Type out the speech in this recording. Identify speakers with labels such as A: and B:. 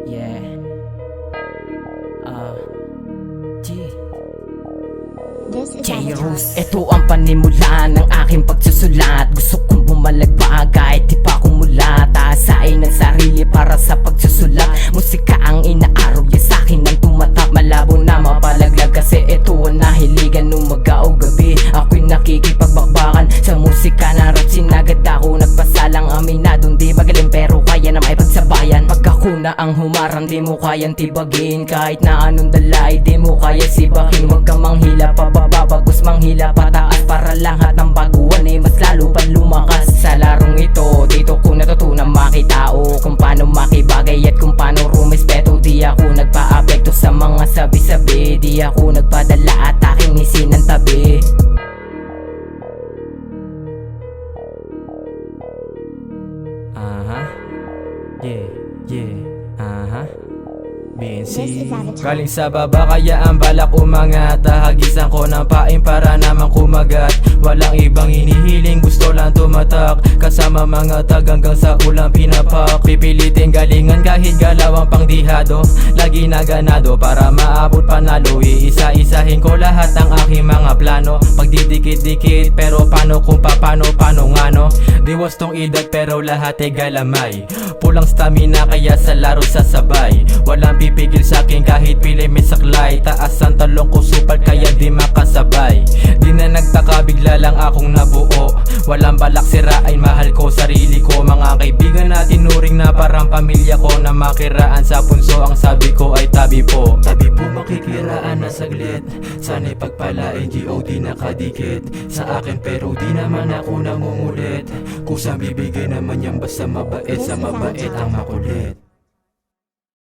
A: Yeah. G.
B: This is
A: J-Rose. Ito ang panimula ng aking pagsusulat. Gusto kong bumalag pa kahit di pa kumulat. Taasain ang sarili para sa pagsusulat. Musika ang inaaraw ya sa'kin ng tumatak. Malabo na mapalaglag kasi ito ang nahiligan umaga o gabi. Ako'y nakikipagbakbakan sa musika na rap. Sinagad ako nagpasalang aminadong di magaling pero kaya na maipagsabayan. Pag ako na ang humarang di mo kayang tibagin. Kahit na anong dalay di mo kaya sibahin. Huwag kang manghila pababa bagos manghila pataas. Para lahat ng baguhan ay mas lalo pa lumakas. Sa larong ito dito ko natutunan makitao kung paano makibagay at kung paano rumespeto. Di ako nagpa-apekto sa mga sabi-sabi. Di ako nagpadala at aking isinantabi. BNC galing sa baba kaya ang balak umangat. Hagisan ko ng pain para naman kumagat. Walang ibang hinihiling gusto lang tumatak. Kasama mga tag hanggang sa ulang pinapak. Pipilitin galingan kahit galaw ang pangdihado. Lagi na ganado para maabot panalo. Iisa-isahin ko lahat ng aking mga plano. Pagdidikit-dikit pero paano kung paano ngano. Di wastong edad pero lahat ay galamay. Pulang stamina kaya sa laro sasabay. Walang pipigil sa'kin kahit pili may saklay. Taas ang talong ko supal kaya di makasabay. Di na nagtaka bigla lang akong nabuo. Walang balak sirain mahal ko sarili ko. Mga kaibigan na tinuring na parang pamilya ko. Na makiraan sa punso ang sabi ko ay tabi po. Tabi po makikiraan na saglit. Sana'y pagpalain G.O.D nakadikit sa akin pero di naman ako nangungulit. Kusang bibigay naman yan basta mabait sa mabait ang makulit.